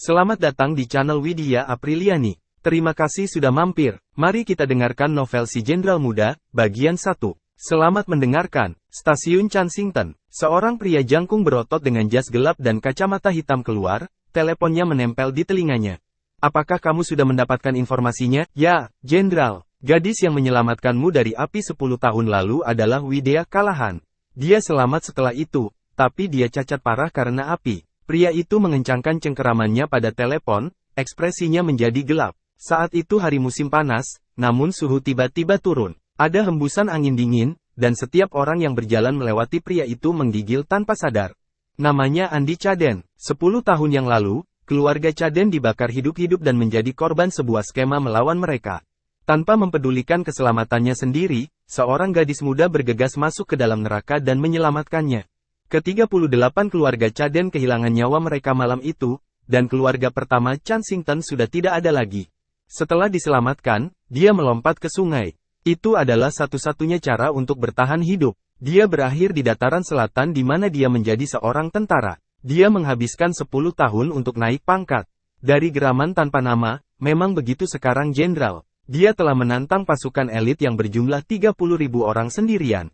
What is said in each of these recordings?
Selamat datang di channel Widya Apriliani. Terima kasih sudah mampir. Mari kita dengarkan novel Si Jenderal Muda, bagian 1. Selamat mendengarkan. Stasiun Kensington. Seorang pria jangkung berotot dengan jas gelap dan kacamata hitam keluar, teleponnya menempel di telinganya. Apakah kamu sudah mendapatkan informasinya? Ya, Jenderal. Gadis yang menyelamatkanmu dari api 10 tahun lalu adalah Widya Kalahan. Dia selamat setelah itu, tapi dia cacat parah karena api. Pria itu mengencangkan cengkeramannya pada telepon, ekspresinya menjadi gelap. Saat itu hari musim panas, namun suhu tiba-tiba turun. Ada hembusan angin dingin, dan setiap orang yang berjalan melewati pria itu menggigil tanpa sadar. Namanya Andi Caden. 10 tahun yang lalu, keluarga Caden dibakar hidup-hidup dan menjadi korban sebuah skema melawan mereka. Tanpa mempedulikan keselamatannya sendiri, seorang gadis muda bergegas masuk ke dalam neraka dan menyelamatkannya. Ke-38 keluarga Caden kehilangan nyawa mereka malam itu, dan keluarga pertama Kensington sudah tidak ada lagi. Setelah diselamatkan, dia melompat ke sungai. Itu adalah satu-satunya cara untuk bertahan hidup. Dia berakhir di dataran selatan di mana dia menjadi seorang tentara. Dia menghabiskan 10 tahun untuk naik pangkat. Dari geraman tanpa nama, memang begitu sekarang Jenderal. Dia telah menantang pasukan elit yang berjumlah 30.000 orang sendirian.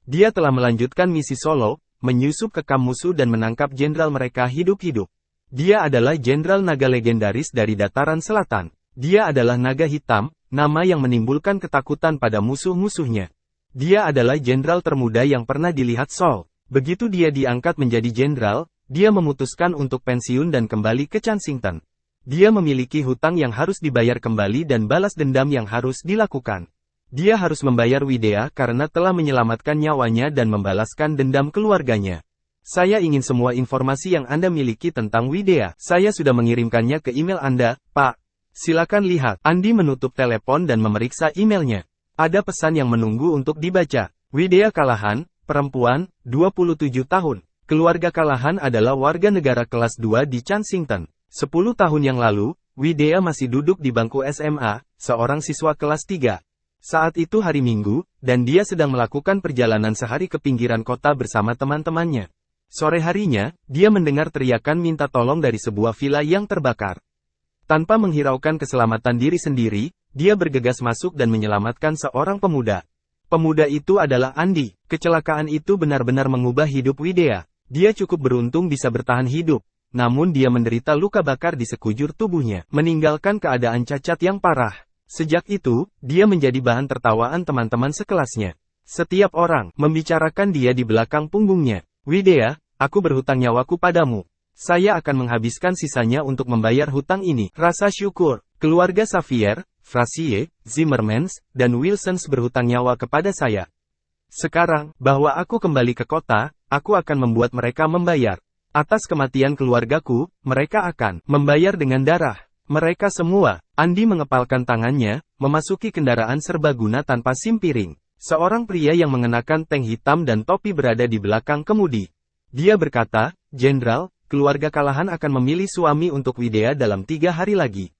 Dia telah melanjutkan misi solo, menyusup ke kamp musuh dan menangkap jenderal mereka hidup-hidup. Dia adalah jenderal naga legendaris dari dataran selatan. Dia adalah naga hitam, nama yang menimbulkan ketakutan pada musuh-musuhnya. Dia adalah jenderal termuda yang pernah dilihat Saul. Begitu dia diangkat menjadi jenderal, dia memutuskan untuk pensiun dan kembali ke Kensington. Dia memiliki hutang yang harus dibayar kembali dan balas dendam yang harus dilakukan. Dia harus membayar Widya karena telah menyelamatkan nyawanya dan membalaskan dendam keluarganya. Saya ingin semua informasi yang Anda miliki tentang Widya. Saya sudah mengirimkannya ke email Anda, Pak. Silakan lihat. Andi menutup telepon dan memeriksa emailnya. Ada pesan yang menunggu untuk dibaca. Widya Kalahan, perempuan, 27 tahun. Keluarga Kalahan adalah warga negara kelas 2 di Kensington. 10 tahun yang lalu, Widya masih duduk di bangku SMA, seorang siswa kelas 3. Saat itu hari Minggu, dan dia sedang melakukan perjalanan sehari ke pinggiran kota bersama teman-temannya. Sore harinya, dia mendengar teriakan minta tolong dari sebuah villa yang terbakar. Tanpa menghiraukan keselamatan diri sendiri, dia bergegas masuk dan menyelamatkan seorang pemuda. Pemuda itu adalah Andi. Kecelakaan itu benar-benar mengubah hidup Widya. Dia cukup beruntung bisa bertahan hidup, namun dia menderita luka bakar di sekujur tubuhnya, meninggalkan keadaan cacat yang parah. Sejak itu, dia menjadi bahan tertawaan teman-teman sekelasnya. Setiap orang membicarakan dia di belakang punggungnya. Widya, aku berhutang nyawaku padamu. Saya akan menghabiskan sisanya untuk membayar hutang ini. Rasa syukur. Keluarga Xavier, Frazier, Zimmermans, dan Wilsons berhutang nyawa kepada saya. Sekarang, bahwa aku kembali ke kota, aku akan membuat mereka membayar. Atas kematian keluargaku, mereka akan membayar dengan darah. Mereka semua. Andi mengepalkan tangannya, memasuki kendaraan serbaguna tanpa sim piring. Seorang pria yang mengenakan tank hitam dan topi berada di belakang kemudi. Dia berkata, Jenderal, keluarga Kalahan akan memilih suami untuk Widya dalam 3 hari lagi.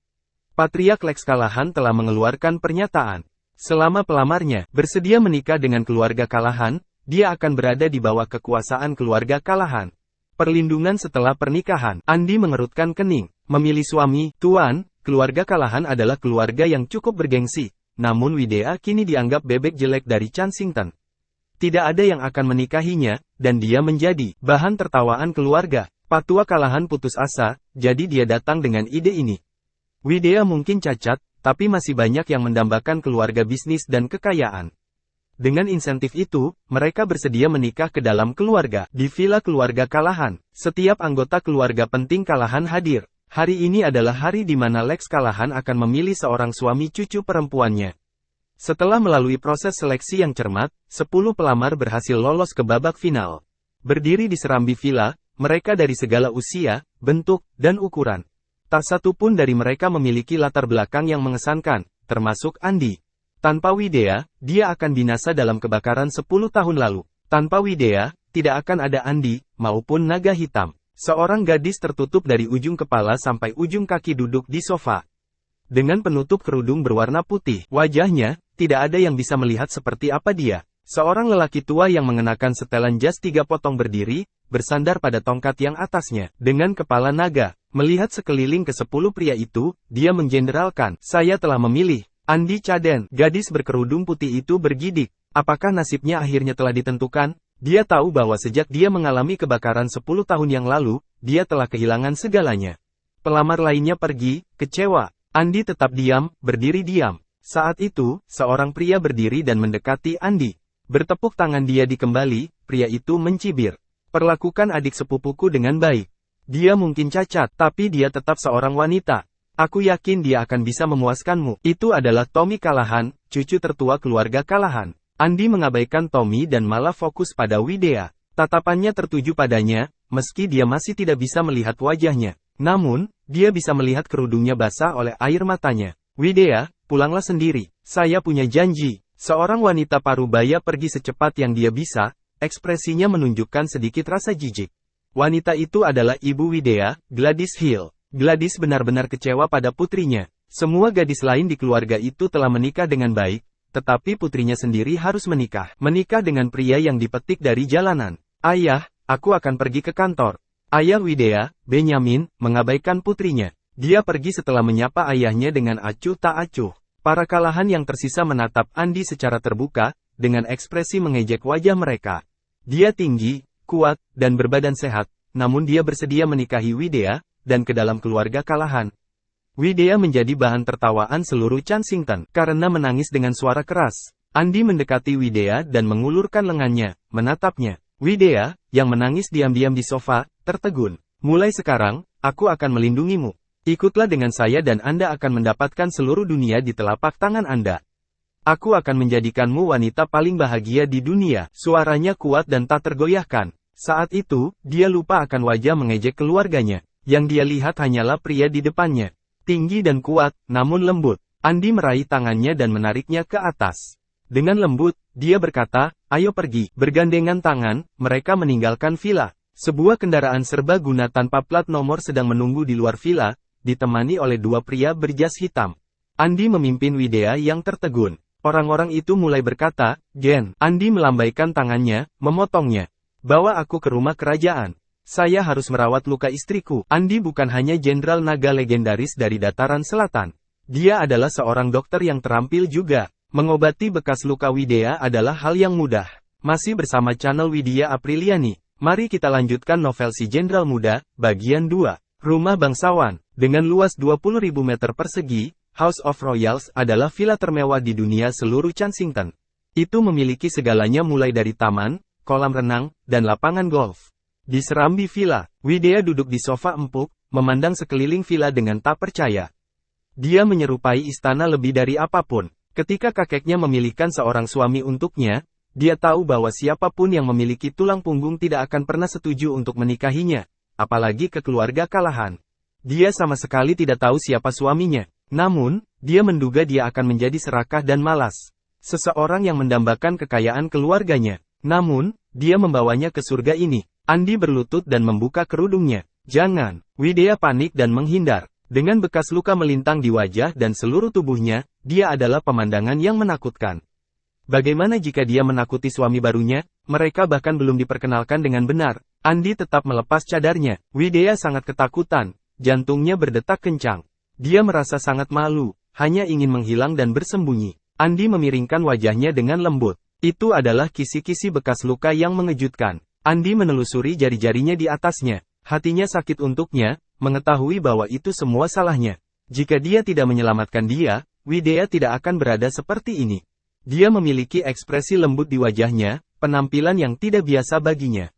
Patriark Lex Kalahan telah mengeluarkan pernyataan. Selama pelamarnya bersedia menikah dengan keluarga Kalahan, dia akan berada di bawah kekuasaan keluarga Kalahan. Perlindungan setelah pernikahan. Andi mengerutkan kening. Memilih suami, Tuan, keluarga Kalahan adalah keluarga yang cukup bergengsi. Namun Widya kini dianggap bebek jelek dari Kensington. Tidak ada yang akan menikahinya, dan dia menjadi bahan tertawaan keluarga. Patua Kalahan putus asa, jadi dia datang dengan ide ini. Widya mungkin cacat, tapi masih banyak yang mendambakan keluarga bisnis dan kekayaan. Dengan insentif itu, mereka bersedia menikah ke dalam keluarga. Di villa keluarga Kalahan, setiap anggota keluarga penting Kalahan hadir. Hari ini adalah hari di mana Lex Kalahan akan memilih seorang suami cucu perempuannya. Setelah melalui proses seleksi yang cermat, 10 pelamar berhasil lolos ke babak final. Berdiri di serambi villa, mereka dari segala usia, bentuk, dan ukuran. Tak satu pun dari mereka memiliki latar belakang yang mengesankan, termasuk Andi. Tanpa Widya, dia akan binasa dalam kebakaran 10 tahun lalu. Tanpa Widya, tidak akan ada Andi, maupun naga hitam. Seorang gadis tertutup dari ujung kepala sampai ujung kaki duduk di sofa. Dengan penutup kerudung berwarna putih, wajahnya, tidak ada yang bisa melihat seperti apa dia. Seorang lelaki tua yang mengenakan setelan jas 3 potong berdiri, bersandar pada tongkat yang atasnya, dengan kepala naga. Melihat sekeliling ke-10 pria itu, dia menjeneralkan, "Saya telah memilih." Andi Caden, gadis berkerudung putih itu bergidik. Apakah nasibnya akhirnya telah ditentukan? Dia tahu bahwa sejak dia mengalami kebakaran 10 tahun yang lalu, dia telah kehilangan segalanya. Pelamar lainnya pergi, kecewa. Andi tetap diam, berdiri diam. Saat itu, seorang pria berdiri dan mendekati Andi. Bertepuk tangan dia dikembali, pria itu mencibir. "Perlakukan adik sepupuku dengan baik. Dia mungkin cacat, tapi dia tetap seorang wanita. Aku yakin dia akan bisa memuaskanmu." Itu adalah Tommy Callahan, cucu tertua keluarga Callahan. Andi mengabaikan Tommy dan malah fokus pada Widea. Tatapannya tertuju padanya, meski dia masih tidak bisa melihat wajahnya. Namun, dia bisa melihat kerudungnya basah oleh air matanya. "Widea, pulanglah sendiri. Saya punya janji." Seorang wanita parubaya pergi secepat yang dia bisa, ekspresinya menunjukkan sedikit rasa jijik. Wanita itu adalah Ibu Widea, Gladys Hill. Gladys benar-benar kecewa pada putrinya. Semua gadis lain di keluarga itu telah menikah dengan baik, tetapi putrinya sendiri harus menikah. Menikah dengan pria yang dipetik dari jalanan. "Ayah, aku akan pergi ke kantor." Ayah Widea, Benjamin, mengabaikan putrinya. Dia pergi setelah menyapa ayahnya dengan acuh tak acuh. Para Callahan yang tersisa menatap Andi secara terbuka, dengan ekspresi mengejek wajah mereka. Dia tinggi, kuat, dan berbadan sehat, namun dia bersedia menikahi Widea, dan ke dalam keluarga Callahan. Widea menjadi bahan tertawaan seluruh Kensington, karena menangis dengan suara keras. Andi mendekati Widea dan mengulurkan lengannya, menatapnya. Widea, yang menangis diam-diam di sofa, tertegun. "Mulai sekarang, aku akan melindungimu. Ikutlah dengan saya dan Anda akan mendapatkan seluruh dunia di telapak tangan Anda. Aku akan menjadikanmu wanita paling bahagia di dunia." Suaranya kuat dan tak tergoyahkan. Saat itu, dia lupa akan wajah mengejek keluarganya. Yang dia lihat hanyalah pria di depannya. Tinggi dan kuat, namun lembut. Andi meraih tangannya dan menariknya ke atas. Dengan lembut, dia berkata, "Ayo pergi." Bergandengan tangan, mereka meninggalkan villa. Sebuah kendaraan serbaguna tanpa plat nomor sedang menunggu di luar villa, ditemani oleh 2 pria berjas hitam. Andi memimpin Widea yang tertegun. Orang-orang itu mulai berkata, "Gen." Andi melambaikan tangannya, memotongnya. "Bawa aku ke rumah kerajaan. Saya harus merawat luka istriku." Andi bukan hanya jenderal naga legendaris dari dataran selatan. Dia adalah seorang dokter yang terampil juga. Mengobati bekas luka Widea adalah hal yang mudah. Masih bersama channel Widya Apriliani. Mari kita lanjutkan novel si Jenderal Muda, bagian 2. Rumah Bangsawan. Dengan luas 20.000 meter persegi, House of Royals adalah villa termewah di dunia seluruh Kensington. Itu memiliki segalanya mulai dari taman, kolam renang, dan lapangan golf. Di serambi villa, Widea duduk di sofa empuk, memandang sekeliling villa dengan tak percaya. Dia menyerupai istana lebih dari apapun. Ketika kakeknya memilihkan seorang suami untuknya, dia tahu bahwa siapapun yang memiliki tulang punggung tidak akan pernah setuju untuk menikahinya, apalagi ke keluarga Callahan. Dia sama sekali tidak tahu siapa suaminya. Namun, dia menduga dia akan menjadi serakah dan malas. Seseorang yang mendambakan kekayaan keluarganya. Namun, dia membawanya ke surga ini. Andi berlutut dan membuka kerudungnya. "Jangan." Widea panik dan menghindar. Dengan bekas luka melintang di wajah dan seluruh tubuhnya, dia adalah pemandangan yang menakutkan. Bagaimana jika dia menakuti suami barunya? Mereka bahkan belum diperkenalkan dengan benar. Andi tetap melepas cadarnya. Widea sangat ketakutan. Jantungnya berdetak kencang. Dia merasa sangat malu, hanya ingin menghilang dan bersembunyi. Andi memiringkan wajahnya dengan lembut. Itu adalah kisi-kisi bekas luka yang mengejutkan. Andi menelusuri jari-jarinya di atasnya. Hatinya sakit untuknya, mengetahui bahwa itu semua salahnya. Jika dia tidak menyelamatkan dia, Widea tidak akan berada seperti ini. Dia memiliki ekspresi lembut di wajahnya, penampilan yang tidak biasa baginya.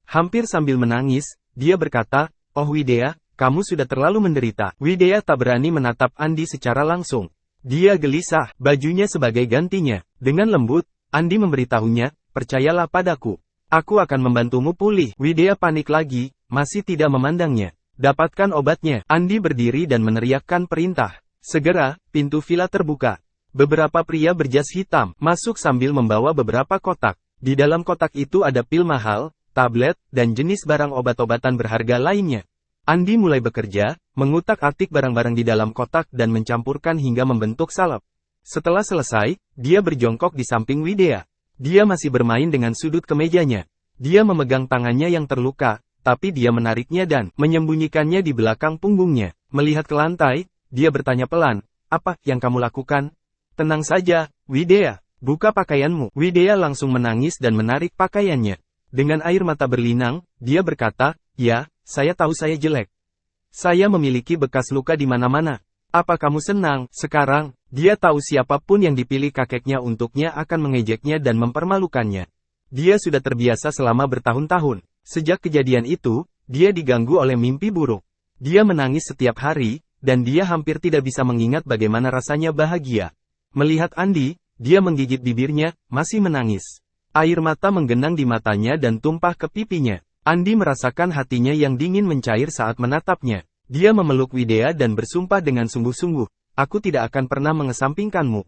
Hampir sambil menangis, dia berkata, "Oh Widea, kamu sudah terlalu menderita." Widea tak berani menatap Andi secara langsung. Dia gelisah, bajunya sebagai gantinya. Dengan lembut, Andi memberitahunya, "Percayalah padaku. Aku akan membantumu pulih." Widea panik lagi, masih tidak memandangnya. "Dapatkan obatnya." Andi berdiri dan meneriakkan perintah. Segera, pintu villa terbuka. Beberapa pria berjas hitam masuk sambil membawa beberapa kotak. Di dalam kotak itu ada pil mahal, tablet, dan jenis barang obat-obatan berharga lainnya. Andi mulai bekerja, mengutak-atik barang-barang di dalam kotak dan mencampurkan hingga membentuk salep. Setelah selesai, dia berjongkok di samping Widea. Dia masih bermain dengan sudut kemejanya. Dia memegang tangannya yang terluka, tapi dia menariknya dan menyembunyikannya di belakang punggungnya. Melihat ke lantai, dia bertanya pelan, "Apa yang kamu lakukan?" "Tenang saja, Widya. Buka pakaianmu." Widya langsung menangis dan menarik pakaiannya. Dengan air mata berlinang, dia berkata, "Ya, saya tahu saya jelek. Saya memiliki bekas luka di mana-mana. Apa kamu senang?" Sekarang, dia tahu siapapun yang dipilih kakeknya untuknya akan mengejeknya dan mempermalukannya. Dia sudah terbiasa selama bertahun-tahun. Sejak kejadian itu, dia diganggu oleh mimpi buruk. Dia menangis setiap hari, dan dia hampir tidak bisa mengingat bagaimana rasanya bahagia. Melihat Andi, dia menggigit bibirnya, masih menangis. Air mata menggenang di matanya dan tumpah ke pipinya. Andi merasakan hatinya yang dingin mencair saat menatapnya. Dia memeluk Widya dan bersumpah dengan sungguh-sungguh, "Aku tidak akan pernah mengesampingkanmu.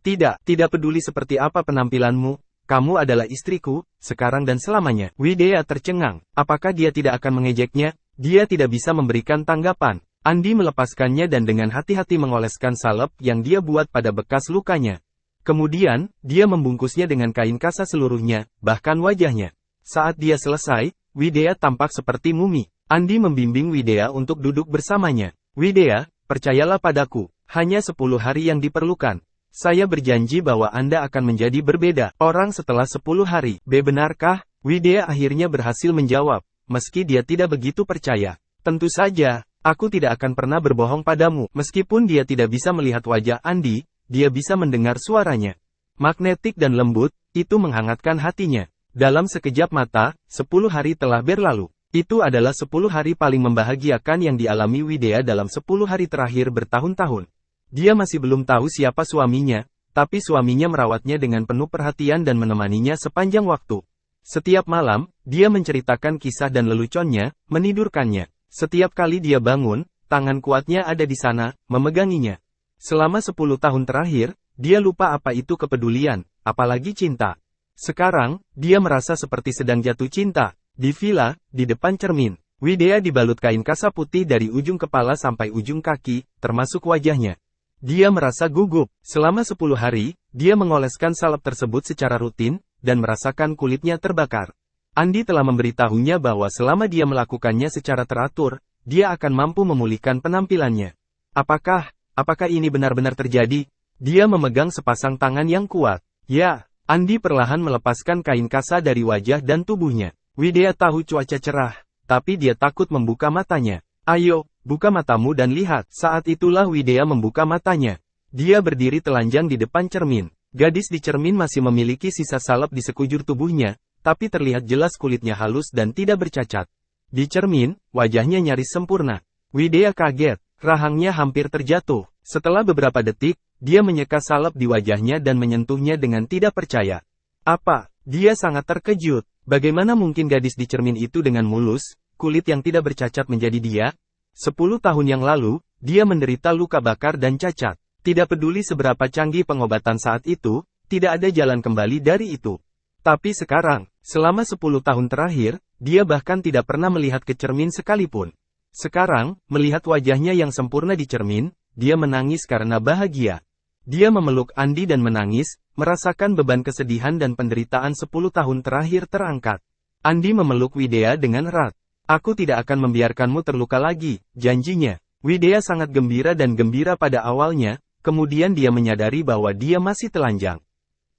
Tidak peduli seperti apa penampilanmu. Kamu adalah istriku, sekarang dan selamanya." Widya tercengang. Apakah dia tidak akan mengejeknya? Dia tidak bisa memberikan tanggapan. Andi melepaskannya dan dengan hati-hati mengoleskan salep yang dia buat pada bekas lukanya. Kemudian, dia membungkusnya dengan kain kasa seluruhnya, bahkan wajahnya. Saat dia selesai, Widya tampak seperti mumi. Andi membimbing Widya untuk duduk bersamanya. "Widya, percayalah padaku, hanya 10 hari yang diperlukan. Saya berjanji bahwa Anda akan menjadi berbeda orang setelah 10 hari. Benarkah?" Widya akhirnya berhasil menjawab, meski dia tidak begitu percaya. "Tentu saja, aku tidak akan pernah berbohong padamu." Meskipun dia tidak bisa melihat wajah Andi, dia bisa mendengar suaranya. Magnetik dan lembut, itu menghangatkan hatinya. Dalam sekejap mata, 10 hari telah berlalu. Itu adalah 10 hari paling membahagiakan yang dialami Widya dalam 10 hari terakhir bertahun-tahun. Dia masih belum tahu siapa suaminya, tapi suaminya merawatnya dengan penuh perhatian dan menemaninya sepanjang waktu. Setiap malam, dia menceritakan kisah dan leluconnya, menidurkannya. Setiap kali dia bangun, tangan kuatnya ada di sana, memeganginya. Selama 10 tahun terakhir, dia lupa apa itu kepedulian, apalagi cinta. Sekarang, dia merasa seperti sedang jatuh cinta. Di villa, di depan cermin, Widya dibalut kain kasa putih dari ujung kepala sampai ujung kaki, termasuk wajahnya. Dia merasa gugup. Selama 10 hari, dia mengoleskan salep tersebut secara rutin, dan merasakan kulitnya terbakar. Andi telah memberitahunya bahwa selama dia melakukannya secara teratur, dia akan mampu memulihkan penampilannya. Apakah ini benar-benar terjadi? Dia memegang sepasang tangan yang kuat. Ya, Andi perlahan melepaskan kain kasa dari wajah dan tubuhnya. Widya tahu cuaca cerah, tapi dia takut membuka matanya. "Ayo, buka matamu dan lihat." Saat itulah Widya membuka matanya. Dia berdiri telanjang di depan cermin. Gadis di cermin masih memiliki sisa salep di sekujur tubuhnya, tapi terlihat jelas kulitnya halus dan tidak bercacat. Di cermin, wajahnya nyaris sempurna. Widya kaget, rahangnya hampir terjatuh. Setelah beberapa detik, dia menyeka salep di wajahnya dan menyentuhnya dengan tidak percaya. Apa? Dia sangat terkejut. Bagaimana mungkin gadis di cermin itu dengan mulus, kulit yang tidak bercacat menjadi dia? 10 tahun yang lalu, dia menderita luka bakar dan cacat. Tidak peduli seberapa canggih pengobatan saat itu, tidak ada jalan kembali dari itu. Tapi sekarang, selama 10 tahun terakhir, dia bahkan tidak pernah melihat ke cermin sekalipun. Sekarang, melihat wajahnya yang sempurna di cermin, dia menangis karena bahagia. Dia memeluk Andi dan menangis, merasakan beban kesedihan dan penderitaan 10 tahun terakhir terangkat. Andi memeluk Widya dengan erat. "Aku tidak akan membiarkanmu terluka lagi," janjinya. Widya sangat gembira dan gembira pada awalnya, kemudian dia menyadari bahwa dia masih telanjang.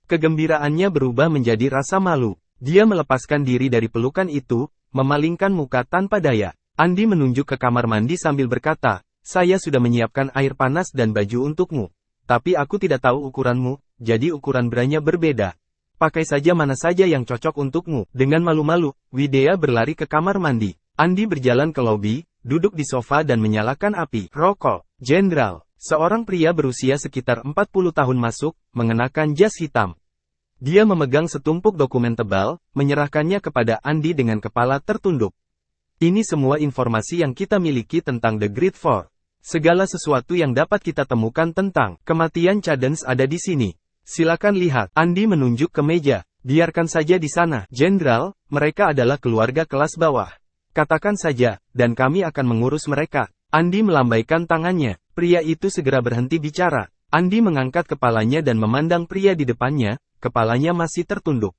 Kegembiraannya berubah menjadi rasa malu. Dia melepaskan diri dari pelukan itu, memalingkan muka tanpa daya. Andi menunjuk ke kamar mandi sambil berkata, "Saya sudah menyiapkan air panas dan baju untukmu. Tapi aku tidak tahu ukuranmu, jadi ukuran branya berbeda. Pakai saja mana saja yang cocok untukmu." Dengan malu-malu, Widya berlari ke kamar mandi. Andi berjalan ke lobi, duduk di sofa dan menyalakan api rokok. Jenderal, seorang pria berusia sekitar 40 tahun masuk, mengenakan jas hitam. Dia memegang setumpuk dokumen tebal, menyerahkannya kepada Andi dengan kepala tertunduk. "Ini semua informasi yang kita miliki tentang The Great Four. Segala sesuatu yang dapat kita temukan tentang kematian Cadence ada di sini. Silakan lihat." Andi menunjuk ke meja. "Biarkan saja di sana, Jenderal, mereka adalah keluarga kelas bawah. Katakan saja, dan kami akan mengurus mereka." Andi melambaikan tangannya. Pria itu segera berhenti bicara. Andi mengangkat kepalanya dan memandang pria di depannya, kepalanya masih tertunduk.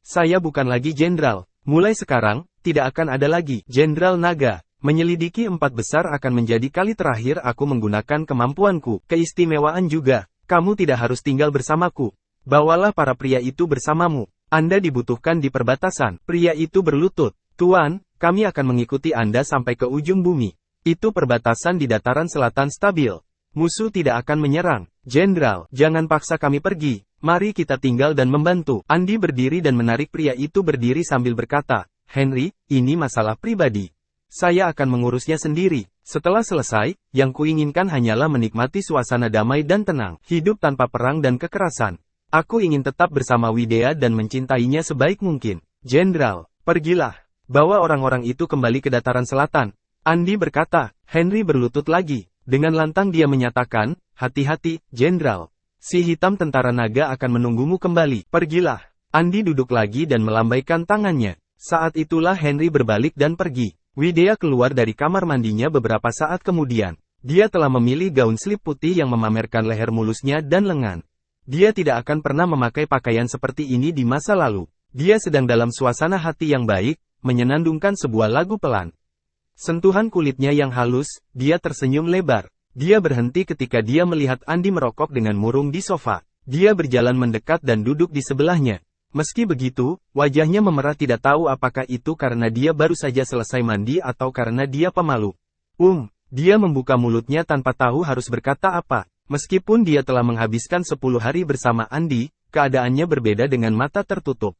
Saya bukan lagi jenderal. Mulai sekarang, tidak akan ada lagi Jenderal Naga. Menyelidiki 4 besar akan menjadi kali terakhir aku menggunakan kemampuanku. Keistimewaan juga, kamu tidak harus tinggal bersamaku. Bawalah para pria itu bersamamu. Anda dibutuhkan di perbatasan. Pria itu berlutut. Tuan, kami akan mengikuti Anda sampai ke ujung bumi. Itu perbatasan di dataran selatan stabil. Musuh tidak akan menyerang. Jenderal, jangan paksa kami pergi. Mari kita tinggal dan membantu. Andi berdiri dan menarik pria itu berdiri sambil berkata, Henry, ini masalah pribadi. Saya akan mengurusnya sendiri. Setelah selesai, yang kuinginkan hanyalah menikmati suasana damai dan tenang. Hidup tanpa perang dan kekerasan. Aku ingin tetap bersama Widea dan mencintainya sebaik mungkin. Jenderal, pergilah. Bawa orang-orang itu kembali ke dataran selatan. Andi berkata. Henry berlutut lagi. Dengan lantang dia menyatakan, hati-hati, Jenderal. Si hitam tentara naga akan menunggumu kembali. Pergilah. Andi duduk lagi dan melambaikan tangannya. Saat itulah Henry berbalik dan pergi. Widea keluar dari kamar mandinya beberapa saat kemudian. Dia telah memilih gaun slip putih yang memamerkan leher mulusnya dan lengan. Dia tidak akan pernah memakai pakaian seperti ini di masa lalu. Dia sedang dalam suasana hati yang baik, menyenandungkan sebuah lagu pelan. Sentuhan kulitnya yang halus, dia tersenyum lebar. Dia berhenti ketika dia melihat Andi merokok dengan murung di sofa. Dia berjalan mendekat dan duduk di sebelahnya. Meski begitu, wajahnya memerah, tidak tahu apakah itu karena dia baru saja selesai mandi atau karena dia pemalu. Dia membuka mulutnya tanpa tahu harus berkata apa. Meskipun dia telah menghabiskan 10 hari bersama Andi, keadaannya berbeda dengan mata tertutup.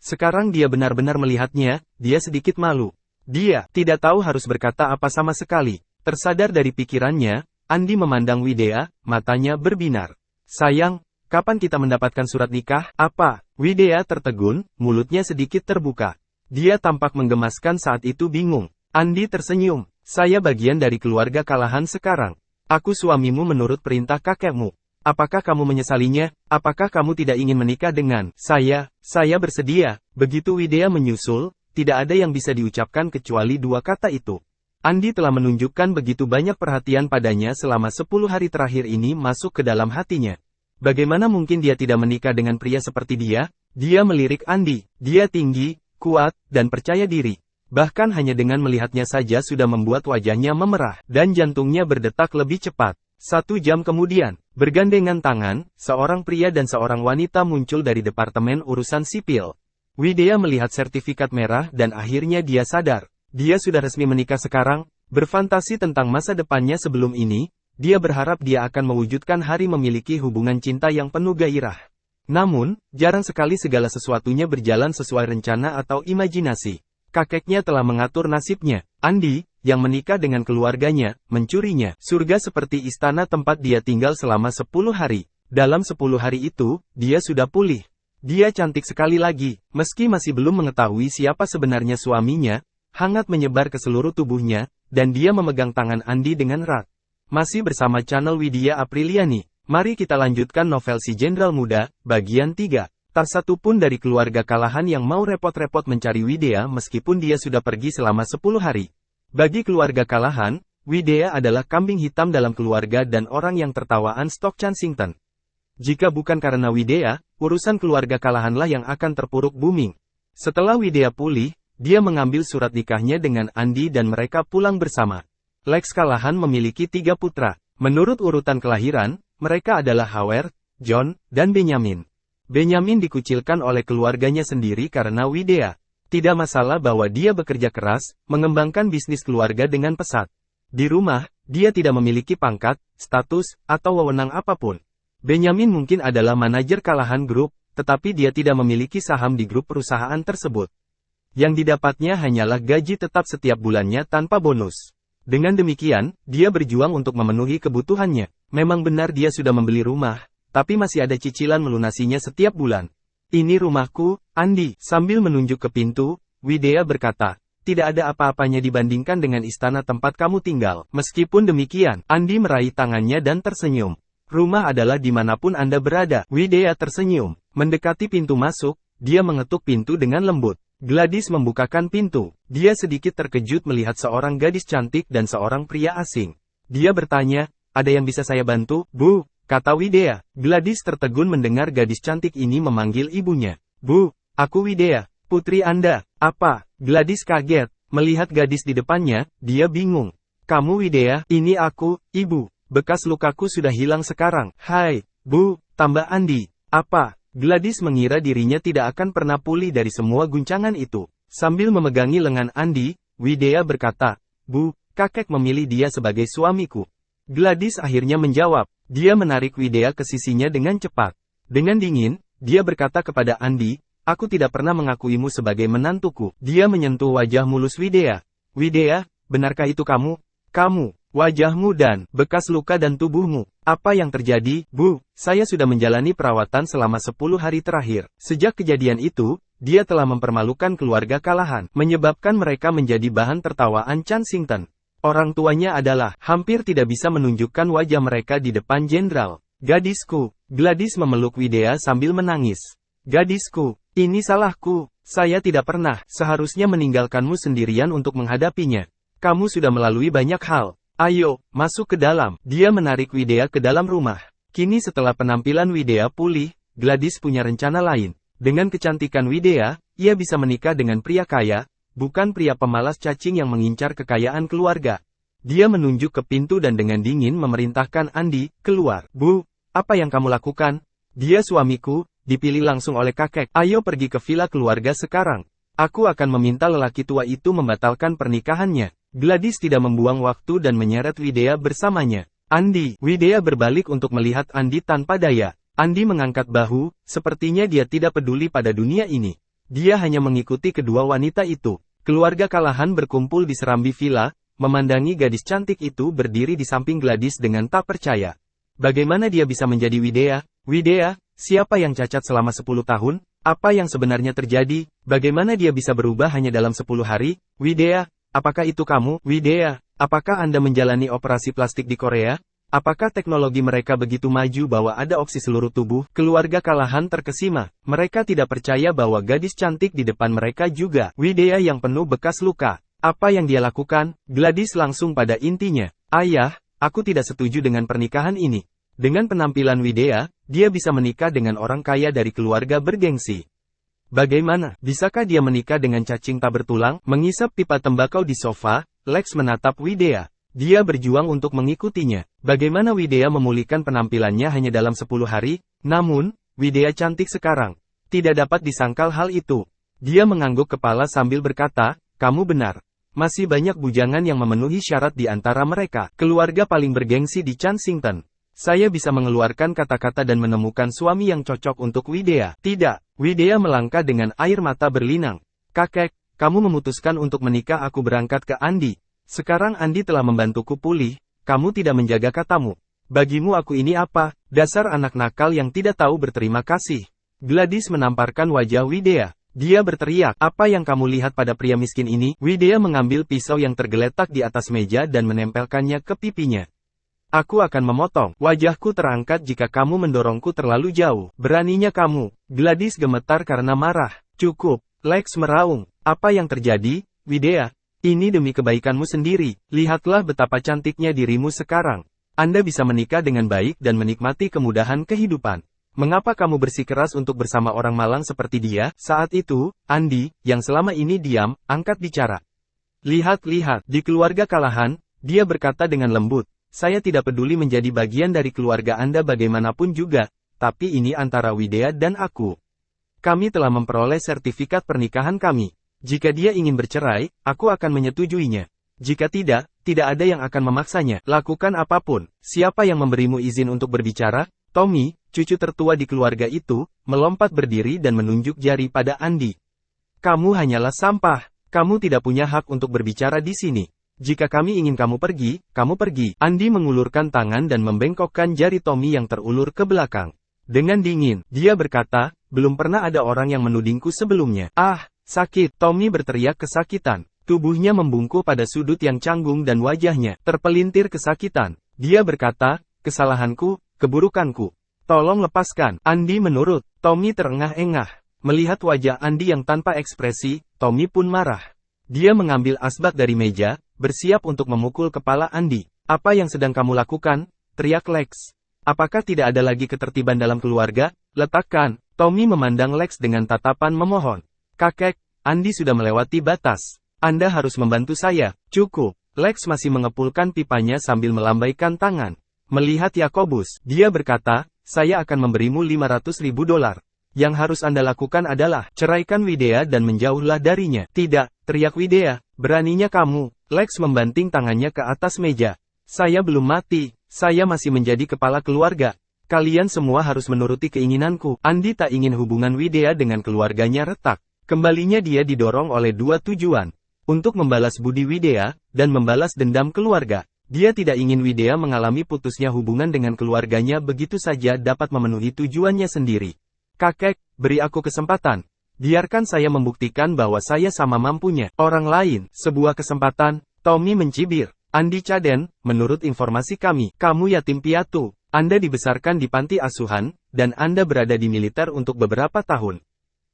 Sekarang dia benar-benar melihatnya, dia sedikit malu. Dia tidak tahu harus berkata apa sama sekali. Tersadar dari pikirannya, Andi memandang Widea, matanya berbinar. Sayang, kapan kita mendapatkan surat nikah? Apa? Widea tertegun, mulutnya sedikit terbuka. Dia tampak menggemaskan saat itu bingung. Andi tersenyum. Saya bagian dari keluarga Kalahan sekarang. Aku suamimu menurut perintah kakekmu. Apakah kamu menyesalinya? Apakah kamu tidak ingin menikah dengan saya? Saya bersedia. Begitu Widea menyusul, tidak ada yang bisa diucapkan kecuali 2 kata itu. Andi telah menunjukkan begitu banyak perhatian padanya selama 10 hari terakhir ini masuk ke dalam hatinya. Bagaimana mungkin dia tidak menikah dengan pria seperti dia? Dia melirik Andi. Dia tinggi, kuat, dan percaya diri. Bahkan hanya dengan melihatnya saja sudah membuat wajahnya memerah, dan jantungnya berdetak lebih cepat. 1 jam kemudian, bergandengan tangan, seorang pria dan seorang wanita muncul dari Departemen Urusan Sipil. Widea melihat sertifikat merah dan akhirnya dia sadar. Dia sudah resmi menikah sekarang, berfantasi tentang masa depannya sebelum ini, dia berharap dia akan mewujudkan hari memiliki hubungan cinta yang penuh gairah. Namun, jarang sekali segala sesuatunya berjalan sesuai rencana atau imajinasi. Kakeknya telah mengatur nasibnya. Andi, yang menikah dengan keluarganya, mencurinya. Surga seperti istana tempat dia tinggal selama 10 hari. Dalam 10 hari itu, dia sudah pulih. Dia cantik sekali lagi, meski masih belum mengetahui siapa sebenarnya suaminya. Hangat menyebar ke seluruh tubuhnya, dan dia memegang tangan Andi dengan erat. Masih bersama channel Widya Apriliani. Mari kita lanjutkan novel Si Jenderal Muda, bagian 3. Tak satu pun dari keluarga Kalahan yang mau repot-repot mencari Widya meskipun dia sudah pergi selama 10 hari. Bagi keluarga Kalahan, Widya adalah kambing hitam dalam keluarga dan orang yang tertawaan stok Kensington. Jika bukan karena Widya, urusan keluarga Kalahanlah yang akan terpuruk booming. Setelah Widya pulih, dia mengambil surat nikahnya dengan Andi dan mereka pulang bersama. Lex Kalahan memiliki 3 putra. Menurut urutan kelahiran, mereka adalah Howard, John, dan Benjamin. Benjamin dikucilkan oleh keluarganya sendiri karena Widya. Tidak masalah bahwa dia bekerja keras, mengembangkan bisnis keluarga dengan pesat. Di rumah, dia tidak memiliki pangkat, status, atau wewenang apapun. Benjamin mungkin adalah manajer Kalahan Group, tetapi dia tidak memiliki saham di grup perusahaan tersebut. Yang didapatnya hanyalah gaji tetap setiap bulannya tanpa bonus. Dengan demikian, dia berjuang untuk memenuhi kebutuhannya. Memang benar dia sudah membeli rumah, tapi masih ada cicilan melunasinya setiap bulan. Ini rumahku, Andi. Sambil menunjuk ke pintu, Widya berkata, tidak ada apa-apanya dibandingkan dengan istana tempat kamu tinggal. Meskipun demikian, Andi meraih tangannya dan tersenyum. Rumah adalah dimanapun Anda berada. Widya tersenyum. Mendekati pintu masuk, dia mengetuk pintu dengan lembut. Gladys membukakan pintu. Dia sedikit terkejut melihat seorang gadis cantik dan seorang pria asing. Dia bertanya, ada yang bisa saya bantu, Bu? kata Widya. Gladys tertegun mendengar gadis cantik ini memanggil ibunya. Bu, aku Widya, putri Anda. Apa? Gladys kaget. Melihat gadis di depannya, dia bingung. Kamu Widya? Ini aku, ibu. Bekas lukaku sudah hilang sekarang. Hai, Bu, tambah Andi. Apa? Gladys mengira dirinya tidak akan pernah pulih dari semua guncangan itu. Sambil memegangi lengan Andi, Widya berkata, Bu, kakek memilih dia sebagai suamiku. Gladys akhirnya menjawab. Dia menarik Widya ke sisinya dengan cepat. Dengan dingin, dia berkata kepada Andi, aku tidak pernah mengakuimu sebagai menantuku. Dia menyentuh wajah mulus Widya. Widya, benarkah itu kamu? Kamu, wajahmu dan bekas luka dan tubuhmu. Apa yang terjadi, Bu? Saya sudah menjalani perawatan selama 10 hari terakhir. Sejak kejadian itu, dia telah mempermalukan keluarga Callahan, menyebabkan mereka menjadi bahan tertawaan Kensington. Orang tuanya adalah hampir tidak bisa menunjukkan wajah mereka di depan jenderal. Gadisku, Gladys memeluk Widya sambil menangis. Gadisku, ini salahku. Saya tidak pernah seharusnya meninggalkanmu sendirian untuk menghadapinya. Kamu sudah melalui banyak hal. Ayo, masuk ke dalam. Dia menarik Widya ke dalam rumah. Kini setelah penampilan Widya pulih, Gladys punya rencana lain. Dengan kecantikan Widya, ia bisa menikah dengan pria kaya, bukan pria pemalas cacing yang mengincar kekayaan keluarga. Dia menunjuk ke pintu dan dengan dingin memerintahkan Andi, keluar. Bu, apa yang kamu lakukan? Dia suamiku, dipilih langsung oleh kakek. Ayo pergi ke villa keluarga sekarang. Aku akan meminta lelaki tua itu membatalkan pernikahannya. Gladys tidak membuang waktu dan menyeret Widya bersamanya. Andi. Widya berbalik untuk melihat Andi tanpa daya. Andi mengangkat bahu, sepertinya dia tidak peduli pada dunia ini. Dia hanya mengikuti kedua wanita itu. Keluarga Callahan berkumpul di serambi villa, memandangi gadis cantik itu berdiri di samping Gladys dengan tak percaya. Bagaimana dia bisa menjadi Widya? Widya, siapa yang cacat selama 10 tahun? Apa yang sebenarnya terjadi? Bagaimana dia bisa berubah hanya dalam 10 hari? Widya, apakah itu kamu? Widya, apakah Anda menjalani operasi plastik di Korea? Apakah teknologi mereka begitu maju bahwa ada opsi seluruh tubuh? Keluarga Callahan terkesima. Mereka tidak percaya bahwa gadis cantik di depan mereka juga Widya yang penuh bekas luka. Apa yang dia lakukan? Gladys langsung pada intinya. Ayah, aku tidak setuju dengan pernikahan ini. Dengan penampilan Widya, dia bisa menikah dengan orang kaya dari keluarga bergengsi. Bagaimana? Bisakah dia menikah dengan cacing tak bertulang? Mengisap pipa tembakau di sofa, Lex menatap Widya. Dia berjuang untuk mengikutinya. Bagaimana Widya memulihkan penampilannya hanya dalam 10 hari? Namun, Widya cantik sekarang. Tidak dapat disangkal hal itu. Dia mengangguk kepala sambil berkata, kamu benar. Masih banyak bujangan yang memenuhi syarat di antara mereka. Keluarga paling bergengsi di Kensington. Saya bisa mengeluarkan kata-kata dan menemukan suami yang cocok untuk Widya. Tidak. Widya melangkah dengan air mata berlinang. Kakek, kamu memutuskan untuk menikah. Aku berangkat ke Andi. Sekarang Andi telah membantuku pulih, kamu tidak menjaga katamu. Bagimu aku ini apa? Dasar anak nakal yang tidak tahu berterima kasih. Gladys menamparkan wajah Widya. Dia berteriak, apa yang kamu lihat pada pria miskin ini? Widya mengambil pisau yang tergeletak di atas meja dan menempelkannya ke pipinya. Aku akan memotong. Wajahku terangkat jika kamu mendorongku terlalu jauh. Beraninya kamu. Gladys gemetar karena marah. Cukup. Lex meraung. Apa yang terjadi, Widya? Ini demi kebaikanmu sendiri. Lihatlah betapa cantiknya dirimu sekarang. Anda bisa menikah dengan baik dan menikmati kemudahan kehidupan. Mengapa kamu bersikeras untuk bersama orang malang seperti dia? Saat itu, Andi, yang selama ini diam, angkat bicara. Lihat-lihat, di keluarga Callahan, dia berkata dengan lembut. Saya tidak peduli menjadi bagian dari keluarga Anda bagaimanapun juga, tapi ini antara Widya dan aku. Kami telah memperoleh sertifikat pernikahan kami. Jika dia ingin bercerai, aku akan menyetujuinya. Jika tidak, tidak ada yang akan memaksanya. Lakukan apapun. Siapa yang memberimu izin untuk berbicara? Tommy, cucu tertua di keluarga itu, melompat berdiri dan menunjuk jari pada Andi. Kamu hanyalah sampah. Kamu tidak punya hak untuk berbicara di sini. Jika kami ingin kamu pergi, kamu pergi. Andi mengulurkan tangan dan membengkokkan jari Tommy yang terulur ke belakang. Dengan dingin, dia berkata, belum pernah ada orang yang menudingku sebelumnya. Ah! Sakit, Tommy berteriak kesakitan. Tubuhnya membungkuk pada sudut yang canggung dan wajahnya terpelintir kesakitan. Dia berkata, kesalahanku, keburukanku. Tolong lepaskan. Andi menurut. Tommy terengah-engah. Melihat wajah Andi yang tanpa ekspresi, Tommy pun marah. Dia mengambil asbak dari meja, bersiap untuk memukul kepala Andi. Apa yang sedang kamu lakukan? Teriak Lex. Apakah tidak ada lagi ketertiban dalam keluarga? Letakkan. Tommy memandang Lex dengan tatapan memohon. Kakek, Andi sudah melewati batas. Anda harus membantu saya. Cukup. Lex masih mengepulkan pipanya sambil melambaikan tangan. Melihat Yakobus, dia berkata, saya akan memberimu $500.000. Yang harus Anda lakukan adalah, ceraikan Widea dan menjauhlah darinya. Tidak, teriak Widea, beraninya kamu. Lex membanting tangannya ke atas meja. Saya belum mati, saya masih menjadi kepala keluarga. Kalian semua harus menuruti keinginanku. Andi tak ingin hubungan Widea dengan keluarganya retak. Kembalinya dia didorong oleh dua tujuan. Untuk membalas budi Widea, dan membalas dendam keluarga. Dia tidak ingin Widea mengalami putusnya hubungan dengan keluarganya begitu saja dapat memenuhi tujuannya sendiri. Kakek, beri aku kesempatan. Biarkan saya membuktikan bahwa saya sama mampunya. Orang lain, sebuah kesempatan. Tommy mencibir. Andi Caden, menurut informasi kami, kamu yatim piatu. Anda dibesarkan di panti asuhan, dan Anda berada di militer untuk beberapa tahun.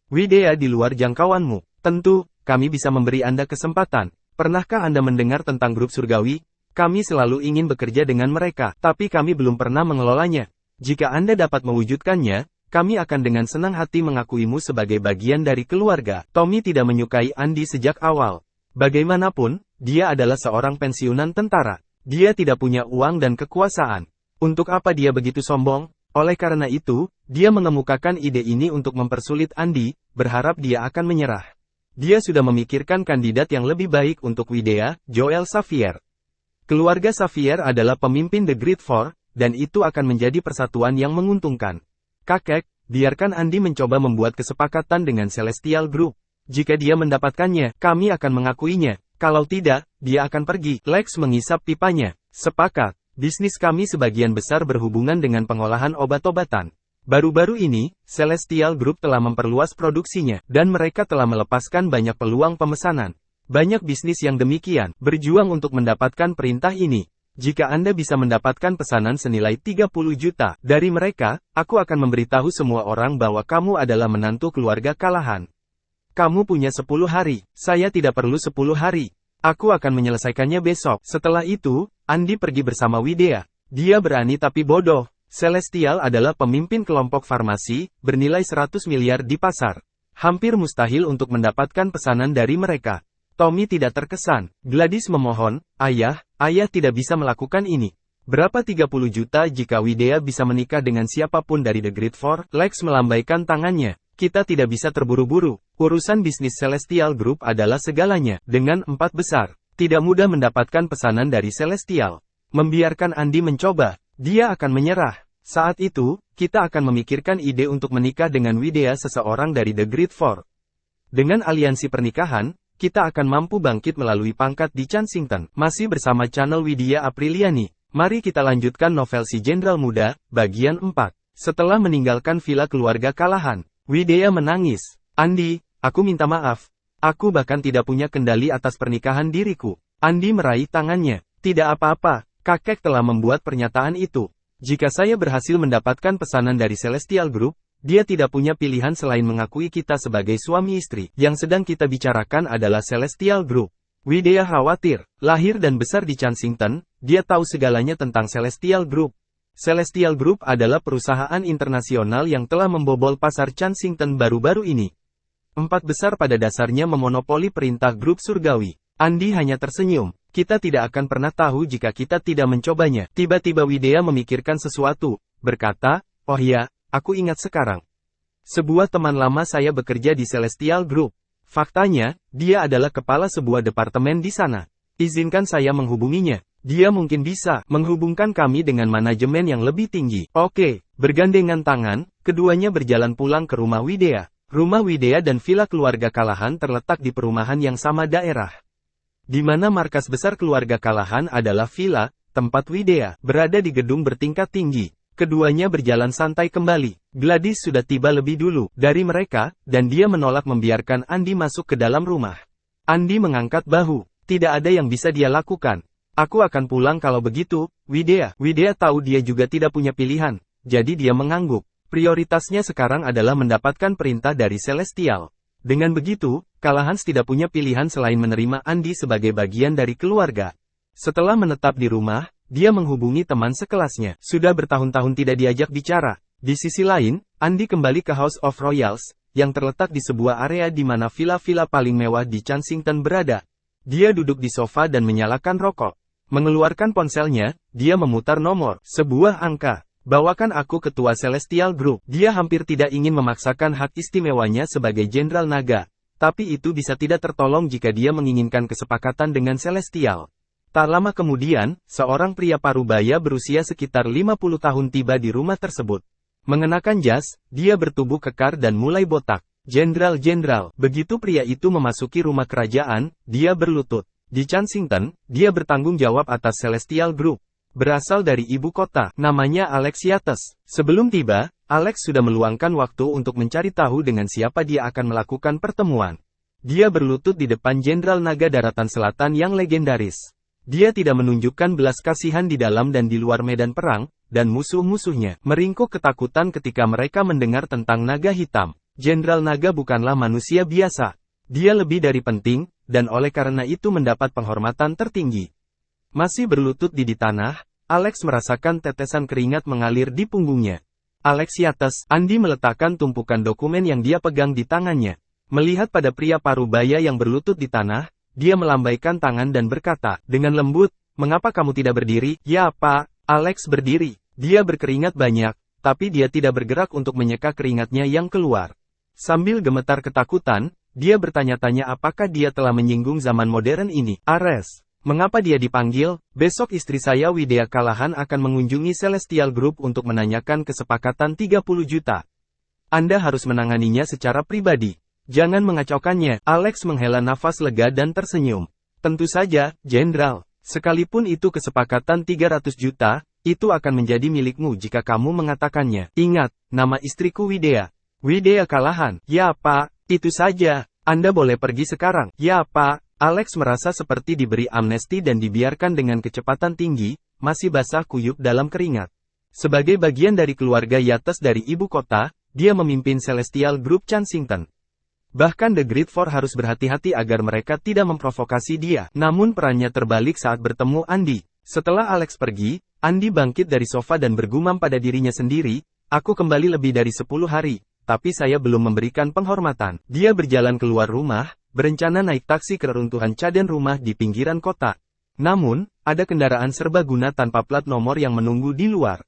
Widea di luar jangkauanmu. Tentu, kami bisa memberi Anda kesempatan. Pernahkah Anda mendengar tentang grup surgawi? Kami selalu ingin bekerja dengan mereka, tapi kami belum pernah mengelolanya. Jika Anda dapat mewujudkannya, kami akan dengan senang hati mengakuimu sebagai bagian dari keluarga. Tommy tidak menyukai Andi sejak awal. Bagaimanapun, dia adalah seorang pensiunan tentara. Dia tidak punya uang dan kekuasaan. Untuk apa dia begitu sombong? Oleh karena itu, dia mengemukakan ide ini untuk mempersulit Andi, berharap dia akan menyerah. Dia sudah memikirkan kandidat yang lebih baik untuk Widea, Joel Xavier. Keluarga Xavier adalah pemimpin The Great Four, dan itu akan menjadi persatuan yang menguntungkan. Kakek, biarkan Andi mencoba membuat kesepakatan dengan Celestial Group. Jika dia mendapatkannya, kami akan mengakuinya. Kalau tidak, dia akan pergi. Lex mengisap pipanya. Sepakat. Bisnis kami sebagian besar berhubungan dengan pengolahan obat-obatan. Baru-baru ini, Celestial Group telah memperluas produksinya, dan mereka telah melepaskan banyak peluang pemesanan. Banyak bisnis yang demikian, berjuang untuk mendapatkan perintah ini. Jika Anda bisa mendapatkan pesanan senilai 30 juta dari mereka, aku akan memberitahu semua orang bahwa kamu adalah menantu keluarga Callahan. Kamu punya 10 hari, saya tidak perlu 10 hari. Aku akan menyelesaikannya besok. Setelah itu, Andi pergi bersama Widea. Dia berani tapi bodoh. Celestial adalah pemimpin kelompok farmasi, bernilai 100 miliar di pasar. Hampir mustahil untuk mendapatkan pesanan dari mereka. Tommy tidak terkesan. Gladys memohon, ayah tidak bisa melakukan ini. Berapa 30 juta jika Widea bisa menikah dengan siapapun dari The Great Four? Lex melambaikan tangannya. Kita tidak bisa terburu-buru. Urusan bisnis Celestial Group adalah segalanya. Dengan 4 besar, tidak mudah mendapatkan pesanan dari Celestial. Membiarkan Andi mencoba, dia akan menyerah. Saat itu, kita akan memikirkan ide untuk menikah dengan Widea seseorang dari The Great Four. Dengan aliansi pernikahan, kita akan mampu bangkit melalui pangkat di Kensington. Masih bersama channel Widya Apriliani. Mari kita lanjutkan novel Si Jenderal Muda, bagian 4. Setelah meninggalkan villa keluarga Callahan, Widea menangis. Andi, aku minta maaf. Aku bahkan tidak punya kendali atas pernikahan diriku. Andi meraih tangannya. Tidak apa-apa, kakek telah membuat pernyataan itu. Jika saya berhasil mendapatkan pesanan dari Celestial Group, dia tidak punya pilihan selain mengakui kita sebagai suami istri. Yang sedang kita bicarakan adalah Celestial Group. Widea khawatir. Lahir dan besar di Kensington, dia tahu segalanya tentang Celestial Group. Celestial Group adalah perusahaan internasional yang telah membobol pasar Kensington baru-baru ini. 4 besar pada dasarnya memonopoli perintah grup surgawi. Andi hanya tersenyum. Kita tidak akan pernah tahu jika kita tidak mencobanya. Tiba-tiba Widea memikirkan sesuatu, berkata, oh ya, aku ingat sekarang. Sebuah teman lama saya bekerja di Celestial Group. Faktanya, dia adalah kepala sebuah departemen di sana. Izinkan saya menghubunginya. Dia mungkin bisa menghubungkan kami dengan manajemen yang lebih tinggi. Oke, bergandengan tangan, keduanya berjalan pulang ke rumah Widea. Rumah Widea dan villa keluarga Callahan terletak di perumahan yang sama daerah. Di mana markas besar keluarga Callahan adalah villa, tempat Widea berada di gedung bertingkat tinggi. Keduanya berjalan santai kembali. Gladys sudah tiba lebih dulu dari mereka, dan dia menolak membiarkan Andi masuk ke dalam rumah. Andi mengangkat bahu. Tidak ada yang bisa dia lakukan. Aku akan pulang kalau begitu, Widea. Widea tahu dia juga tidak punya pilihan, jadi dia mengangguk. Prioritasnya sekarang adalah mendapatkan perintah dari Celestial. Dengan begitu, Callahan tidak punya pilihan selain menerima Andi sebagai bagian dari keluarga. Setelah menetap di rumah, dia menghubungi teman sekelasnya. Sudah bertahun-tahun tidak diajak bicara. Di sisi lain, Andy kembali ke House of Royals, yang terletak di sebuah area di mana villa-villa paling mewah di Kensington berada. Dia duduk di sofa dan menyalakan rokok. Mengeluarkan ponselnya, dia memutar nomor, sebuah angka. Bawakan aku ketua Celestial Group. Dia hampir tidak ingin memaksakan hak istimewanya sebagai Jenderal Naga. Tapi itu bisa tidak tertolong jika dia menginginkan kesepakatan dengan Celestial. Tak lama kemudian, seorang pria parubaya berusia sekitar 50 tahun tiba di rumah tersebut. Mengenakan jas, dia bertubuh kekar dan mulai botak. Jenderal, begitu pria itu memasuki rumah kerajaan, dia berlutut. Di Kensington, dia bertanggung jawab atas Celestial Group. Berasal dari ibu kota, namanya Alex Yates. Sebelum tiba, Alex sudah meluangkan waktu untuk mencari tahu dengan siapa dia akan melakukan pertemuan. Dia berlutut di depan Jenderal Naga Daratan Selatan yang legendaris. Dia tidak menunjukkan belas kasihan di dalam dan di luar medan perang, dan musuh-musuhnya meringkuk ketakutan ketika mereka mendengar tentang naga hitam. Jenderal Naga bukanlah manusia biasa. Dia lebih dari penting, dan oleh karena itu mendapat penghormatan tertinggi. Masih berlutut di tanah, Alex merasakan tetesan keringat mengalir di punggungnya. Alex Yates, Andy meletakkan tumpukan dokumen yang dia pegang di tangannya. Melihat pada pria parubaya yang berlutut di tanah, dia melambaikan tangan dan berkata, dengan lembut, "Mengapa kamu tidak berdiri?" "Ya, Pak." Alex berdiri. Dia berkeringat banyak, tapi dia tidak bergerak untuk menyeka keringatnya yang keluar. Sambil gemetar ketakutan, dia bertanya-tanya apakah dia telah menyinggung zaman modern ini. "Ares, mengapa dia dipanggil?" "Besok istri saya Widya Kalahan akan mengunjungi Celestial Group untuk menanyakan kesepakatan 30 juta. Anda harus menanganinya secara pribadi. Jangan mengacaukannya." Alex menghela nafas lega dan tersenyum. "Tentu saja, Jenderal. Sekalipun itu kesepakatan 300 juta, itu akan menjadi milikmu jika kamu mengatakannya. Ingat, nama istriku Widya." "Widya Kalahan." "Ya, Pak. Itu saja. Anda boleh pergi sekarang." "Ya, Pak." Alex merasa seperti diberi amnesti dan dibiarkan dengan kecepatan tinggi, masih basah kuyup dalam keringat. Sebagai bagian dari keluarga Yates dari ibu kota, dia memimpin Celestial Group Kensington. Bahkan The Great Four harus berhati-hati agar mereka tidak memprovokasi dia. Namun perannya terbalik saat bertemu Andy. Setelah Alex pergi, Andy bangkit dari sofa dan bergumam pada dirinya sendiri, "Aku kembali lebih dari 10 hari, tapi saya belum memberikan penghormatan." Dia berjalan keluar rumah, berencana naik taksi ke reruntuhan caden rumah di pinggiran kota. Namun, ada kendaraan serbaguna tanpa plat nomor yang menunggu di luar.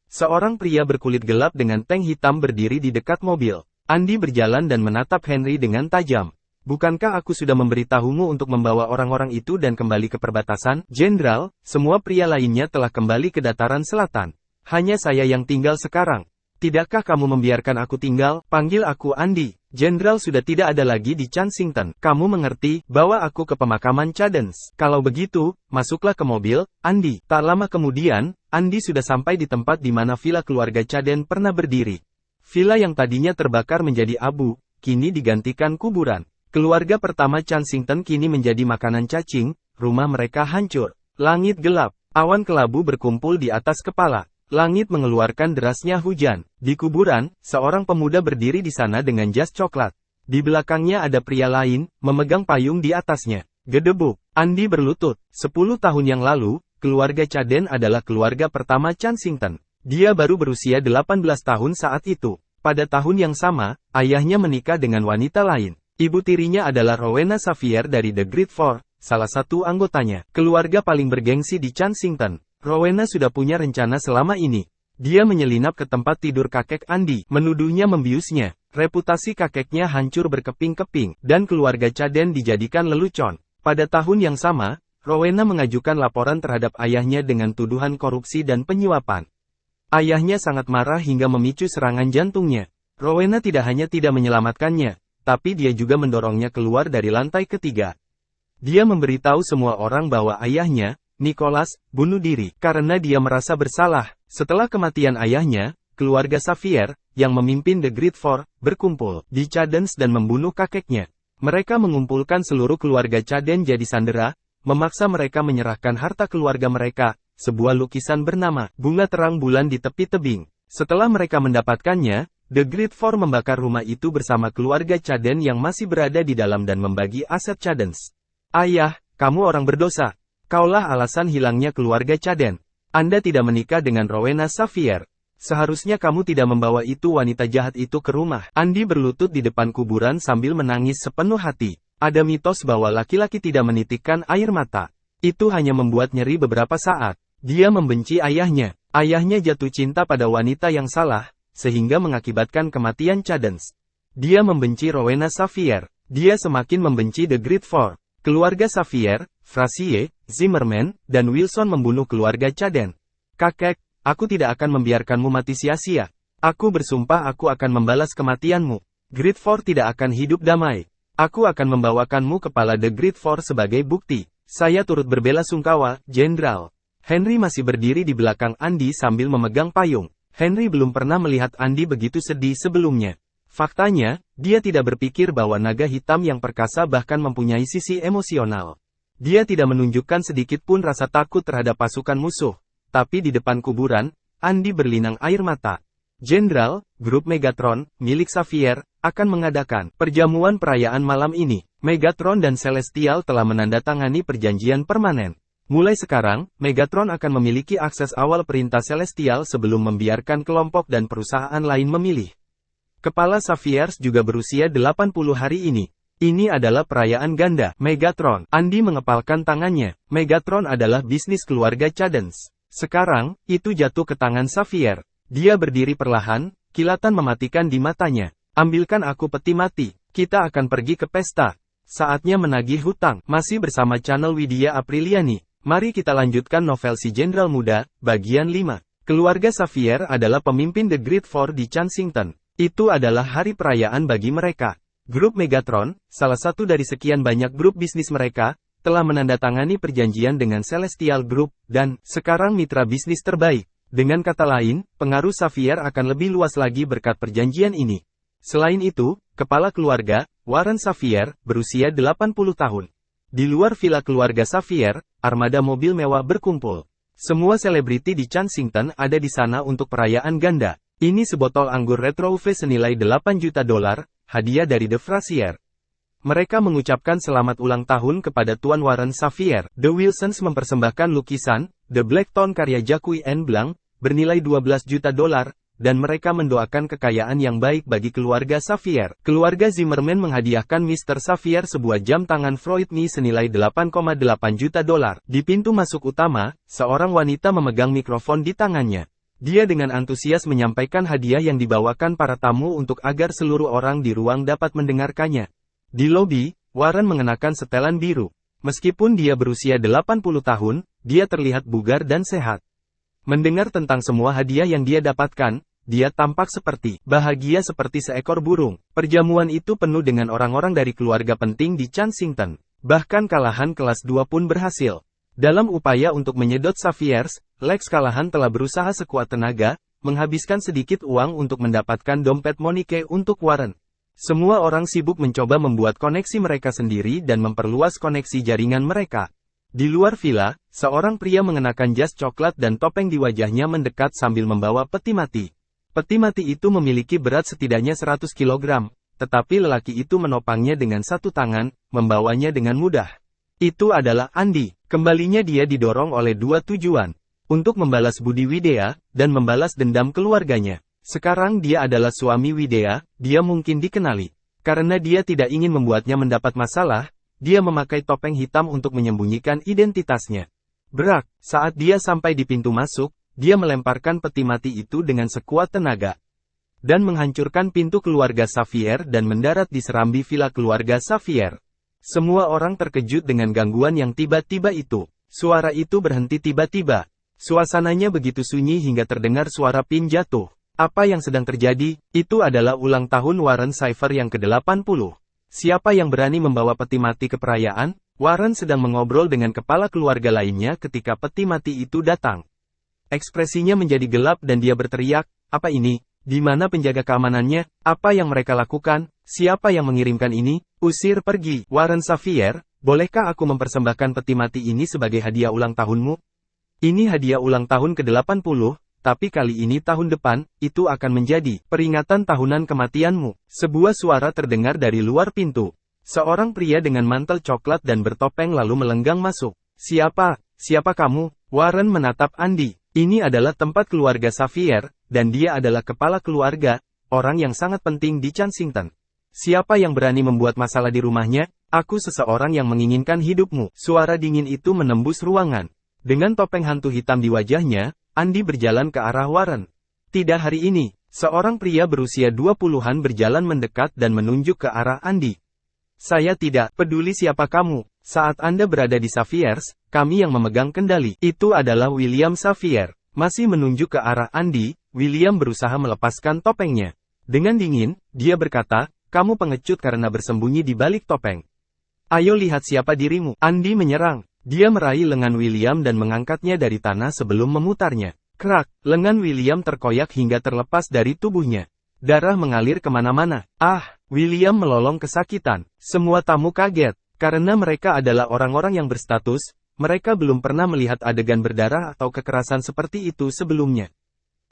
Seorang pria berkulit gelap dengan tank hitam berdiri di dekat mobil. Andy berjalan dan menatap Henry dengan tajam. "Bukankah aku sudah memberitahumu untuk membawa orang-orang itu dan kembali ke perbatasan?" "Jenderal, semua pria lainnya telah kembali ke dataran selatan. Hanya saya yang tinggal sekarang. Tidakkah kamu membiarkan aku tinggal?" "Panggil aku Andy. Jenderal sudah tidak ada lagi di Kensington. Kamu mengerti, bawa aku ke pemakaman Cadens." "Kalau begitu, masuklah ke mobil, Andy." Tak lama kemudian, Andy sudah sampai di tempat di mana villa keluarga Caden pernah berdiri. Villa yang tadinya terbakar menjadi abu, kini digantikan kuburan. Keluarga pertama Kensington kini menjadi makanan cacing, rumah mereka hancur. Langit gelap, awan kelabu berkumpul di atas kepala. Langit mengeluarkan derasnya hujan. Di kuburan, seorang pemuda berdiri di sana dengan jas coklat. Di belakangnya ada pria lain, memegang payung di atasnya. Gedebuk. Andy berlutut. 10 tahun yang lalu, keluarga Caden adalah keluarga pertama Kensington. Dia baru berusia 18 tahun saat itu. Pada tahun yang sama, ayahnya menikah dengan wanita lain. Ibu tirinya adalah Rowena Xavier dari The Great Four, salah satu anggotanya. Keluarga paling bergengsi di Kensington. Rowena sudah punya rencana selama ini. Dia menyelinap ke tempat tidur kakek Andy, menuduhnya membiusnya. Reputasi kakeknya hancur berkeping-keping, dan keluarga Caden dijadikan lelucon. Pada tahun yang sama, Rowena mengajukan laporan terhadap ayahnya dengan tuduhan korupsi dan penyuapan. Ayahnya sangat marah hingga memicu serangan jantungnya. Rowena tidak hanya tidak menyelamatkannya, tapi dia juga mendorongnya keluar dari lantai ketiga. Dia memberitahu semua orang bahwa ayahnya, Nicholas, bunuh diri karena dia merasa bersalah. Setelah kematian ayahnya, keluarga Xavier, yang memimpin The Great Four, berkumpul di Cadens dan membunuh kakeknya. Mereka mengumpulkan seluruh keluarga Caden jadi sandera, memaksa mereka menyerahkan harta keluarga mereka, sebuah lukisan bernama Bunga Terang Bulan di tepi tebing. Setelah mereka mendapatkannya, The Great Four membakar rumah itu bersama keluarga Caden yang masih berada di dalam dan membagi aset Cadens. "Ayah, kamu orang berdosa. Kaulah alasan hilangnya keluarga Chaden. Anda tidak menikah dengan Rowena Xavier. Seharusnya kamu tidak membawa itu wanita jahat itu ke rumah. Andy berlutut di depan kuburan sambil menangis sepenuh hati. Ada mitos bahwa laki-laki tidak menitikkan air mata. Itu hanya membuat nyeri beberapa saat. Dia membenci ayahnya. Ayahnya jatuh cinta pada wanita yang salah, sehingga mengakibatkan kematian Cadence. Dia membenci Rowena Xavier. Dia semakin membenci The Great Four. Keluarga Xavier, Frazier, Zimmerman, dan Wilson membunuh keluarga Chaden. Kakek, aku tidak akan membiarkanmu mati sia-sia. Aku bersumpah aku akan membalas kematianmu. Great Four tidak akan hidup damai. Aku akan membawakanmu kepala The Great Four sebagai bukti. Saya turut berbelasungkawa, Jenderal. Henry masih berdiri di belakang Andy sambil memegang payung. Henry belum pernah melihat Andy begitu sedih sebelumnya. Faktanya, dia tidak berpikir bahwa naga hitam yang perkasa bahkan mempunyai sisi emosional. Dia tidak menunjukkan sedikit pun rasa takut terhadap pasukan musuh. Tapi di depan kuburan, Andy berlinang air mata. Jenderal, grup Megatron, milik Xavier, akan mengadakan perjamuan perayaan malam ini. Megatron dan Celestial telah menandatangani perjanjian permanen. Mulai sekarang, Megatron akan memiliki akses awal perintah Celestial sebelum membiarkan kelompok dan perusahaan lain memilih. Kepala Xavier juga berusia 80 hari ini. Ini adalah perayaan ganda, Megatron. Andy mengepalkan tangannya. Megatron adalah bisnis keluarga Cadence. Sekarang, itu jatuh ke tangan Xavier. Dia berdiri perlahan, kilatan mematikan di matanya. Ambilkan aku peti mati. Kita akan pergi ke pesta. Saatnya menagih hutang. Masih bersama channel Widya Apriliani. Mari kita lanjutkan novel si Jenderal Muda, bagian 5. Keluarga Xavier adalah pemimpin The Great Four di Kensington. Itu adalah hari perayaan bagi mereka. Grup Megatron, salah satu dari sekian banyak grup bisnis mereka, telah menandatangani perjanjian dengan Celestial Group, dan sekarang mitra bisnis terbaik. Dengan kata lain, pengaruh Xavier akan lebih luas lagi berkat perjanjian ini. Selain itu, kepala keluarga, Warren Xavier, berusia 80 tahun. Di luar villa keluarga Xavier, armada mobil mewah berkumpul. Semua selebriti di Kensington ada di sana untuk perayaan ganda. Ini sebotol anggur Retro UV senilai $8 juta, hadiah dari The Frazier. Mereka mengucapkan selamat ulang tahun kepada Tuan Warren Xavier. The Wilsons mempersembahkan lukisan, The Blackstone karya Jacques N. Blanc, bernilai $12 juta, dan mereka mendoakan kekayaan yang baik bagi keluarga Xavier. Keluarga Zimmerman menghadiahkan Mr. Xavier sebuah jam tangan Freudny senilai $8,8 juta. Di pintu masuk utama, seorang wanita memegang mikrofon di tangannya. Dia dengan antusias menyampaikan hadiah yang dibawakan para tamu untuk agar seluruh orang di ruang dapat mendengarkannya. Di lobi, Warren mengenakan setelan biru. Meskipun dia berusia 80 tahun, dia terlihat bugar dan sehat. Mendengar tentang semua hadiah yang dia dapatkan, dia tampak bahagia seperti seekor burung. Perjamuan itu penuh dengan orang-orang dari keluarga penting di Kensington. Bahkan kalahan kelas 2 pun berhasil. Dalam upaya untuk menyedot Xavier, Lex Callahan telah berusaha sekuat tenaga, menghabiskan sedikit uang untuk mendapatkan dompet Monique untuk Warren. Semua orang sibuk mencoba membuat koneksi mereka sendiri dan memperluas koneksi jaringan mereka. Di luar villa, seorang pria mengenakan jas coklat dan topeng di wajahnya mendekat sambil membawa peti mati. Peti mati itu memiliki berat setidaknya 100 kg, tetapi lelaki itu menopangnya dengan satu tangan, membawanya dengan mudah. Itu adalah Andy. Kembalinya dia didorong oleh dua tujuan. Untuk membalas budi Widya, dan membalas dendam keluarganya. Sekarang dia adalah suami Widya, dia mungkin dikenali. Karena dia tidak ingin membuatnya mendapat masalah, dia memakai topeng hitam untuk menyembunyikan identitasnya. Brak, saat dia sampai di pintu masuk, dia melemparkan peti mati itu dengan sekuat tenaga. Dan menghancurkan pintu keluarga Xavier dan mendarat di serambi villa keluarga Xavier. Semua orang terkejut dengan gangguan yang tiba-tiba itu. Suara itu berhenti tiba-tiba. Suasananya begitu sunyi hingga terdengar suara pin jatuh. Apa yang sedang terjadi? Itu adalah ulang tahun Warren Xavier yang ke-80. Siapa yang berani membawa peti mati ke perayaan? Warren sedang mengobrol dengan kepala keluarga lainnya ketika peti mati itu datang. Ekspresinya menjadi gelap dan dia berteriak, "Apa ini? Di mana penjaga keamanannya? Apa yang mereka lakukan? Siapa yang mengirimkan ini? Usir pergi." Warren Xavier, bolehkah aku mempersembahkan peti mati ini sebagai hadiah ulang tahunmu? Ini hadiah ulang tahun ke-80, tapi kali ini tahun depan, itu akan menjadi peringatan tahunan kematianmu. Sebuah suara terdengar dari luar pintu. Seorang pria dengan mantel coklat dan bertopeng lalu melenggang masuk. Siapa kamu? Warren menatap Andy. Ini adalah tempat keluarga Xavier, dan dia adalah kepala keluarga, orang yang sangat penting di Kensington. Siapa yang berani membuat masalah di rumahnya? Aku seseorang yang menginginkan hidupmu. Suara dingin itu menembus ruangan. Dengan topeng hantu hitam di wajahnya, Andy berjalan ke arah Warren. Tidak hari ini. Seorang pria berusia 20-an berjalan mendekat dan menunjuk ke arah Andy. Saya tidak peduli siapa kamu. Saat Anda berada di Xavier's, kami yang memegang kendali. Itu adalah William Xavier. Masih menunjuk ke arah Andy, William berusaha melepaskan topengnya. Dengan dingin, dia berkata, kamu pengecut karena bersembunyi di balik topeng. Ayo lihat siapa dirimu. Andy menyerang. Dia meraih lengan William dan mengangkatnya dari tanah sebelum memutarnya. Krak, lengan William terkoyak hingga terlepas dari tubuhnya. Darah mengalir kemana-mana. William melolong kesakitan. Semua tamu kaget. Karena mereka adalah orang-orang yang berstatus, mereka belum pernah melihat adegan berdarah atau kekerasan seperti itu sebelumnya.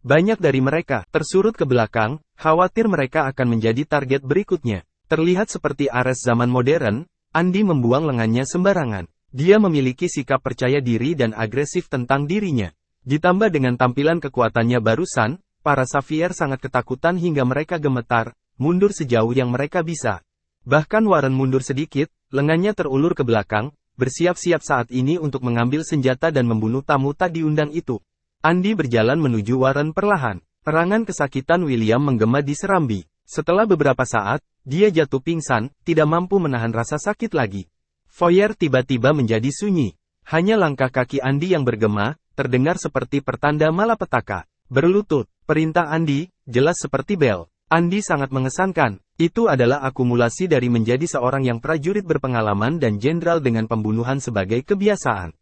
Banyak dari mereka tersurut ke belakang, khawatir mereka akan menjadi target berikutnya. Terlihat seperti Ares zaman modern, Andy membuang lengannya sembarangan. Dia memiliki sikap percaya diri dan agresif tentang dirinya. Ditambah dengan tampilan kekuatannya barusan, para Xavier sangat ketakutan hingga mereka gemetar, mundur sejauh yang mereka bisa. Bahkan Warren mundur sedikit, lengannya terulur ke belakang, bersiap-siap saat ini untuk mengambil senjata dan membunuh tamu tak diundang itu. Andy berjalan menuju Warren perlahan. Erangan kesakitan William menggema di serambi. Setelah beberapa saat, dia jatuh pingsan, tidak mampu menahan rasa sakit lagi. Foyer tiba-tiba menjadi sunyi. Hanya langkah kaki Andy yang bergema, terdengar seperti pertanda malapetaka. Berlutut, perintah Andy, jelas seperti bel. Andy sangat mengesankan. Itu adalah akumulasi dari menjadi seorang yang prajurit berpengalaman dan jenderal dengan pembunuhan sebagai kebiasaan.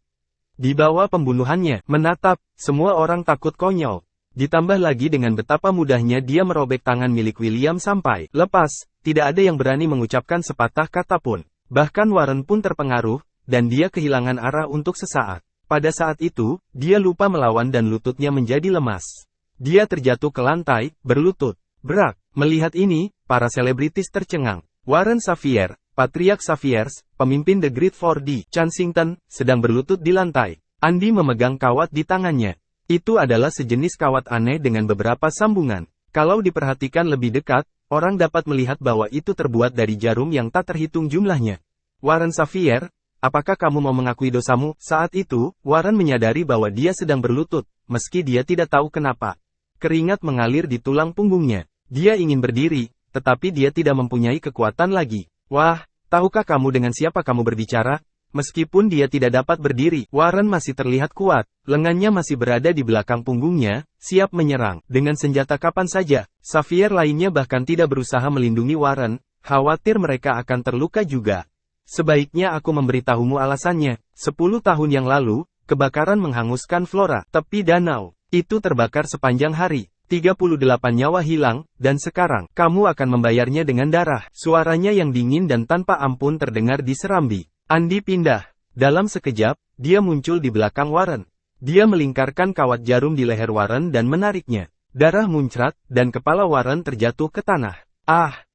Di bawah pembunuhannya, menatap, semua orang takut konyol. Ditambah lagi dengan betapa mudahnya dia merobek tangan milik William sampai lepas, tidak ada yang berani mengucapkan sepatah kata pun. Bahkan Warren pun terpengaruh, dan dia kehilangan arah untuk sesaat. Pada saat itu, dia lupa melawan dan lututnya menjadi lemas. Dia terjatuh ke lantai, berlutut. Brak. Melihat ini, para selebritis tercengang. Warren Xavier, Patriark Xavier's, pemimpin The Great 4D, Kensington, sedang berlutut di lantai. Andy memegang kawat di tangannya. Itu adalah sejenis kawat aneh dengan beberapa sambungan. Kalau diperhatikan lebih dekat, orang dapat melihat bahwa itu terbuat dari jarum yang tak terhitung jumlahnya. Warren Xavier, apakah kamu mau mengakui dosamu? Saat itu, Warren menyadari bahwa dia sedang berlutut, meski dia tidak tahu kenapa. Keringat mengalir di tulang punggungnya. Dia ingin berdiri, tetapi dia tidak mempunyai kekuatan lagi. Wah, tahukah kamu dengan siapa kamu berbicara? Meskipun dia tidak dapat berdiri, Warren masih terlihat kuat. Lengannya masih berada di belakang punggungnya, siap menyerang. Dengan senjata kapan saja, Xavier lainnya bahkan tidak berusaha melindungi Warren, khawatir mereka akan terluka juga. Sebaiknya aku memberitahumu alasannya. 10 tahun yang lalu, kebakaran menghanguskan Flora, tepi danau. Itu terbakar sepanjang hari. 38 nyawa hilang, dan sekarang, kamu akan membayarnya dengan darah. Suaranya yang dingin dan tanpa ampun terdengar di serambi. Andy pindah. Dalam sekejap, dia muncul di belakang Warren. Dia melingkarkan kawat jarum di leher Warren dan menariknya. Darah muncrat, dan kepala Warren terjatuh ke tanah.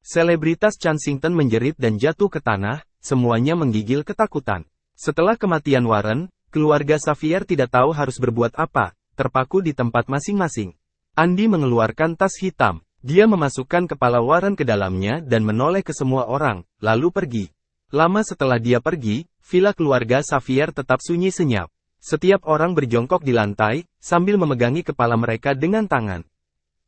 Selebritas Kensington menjerit dan jatuh ke tanah, semuanya menggigil ketakutan. Setelah kematian Warren, keluarga Xavier tidak tahu harus berbuat apa, terpaku di tempat masing-masing. Andy mengeluarkan tas hitam. Dia memasukkan kepala Warren ke dalamnya dan menoleh ke semua orang, lalu pergi. Lama setelah dia pergi, villa keluarga Xavier tetap sunyi senyap. Setiap orang berjongkok di lantai, sambil memegangi kepala mereka dengan tangan.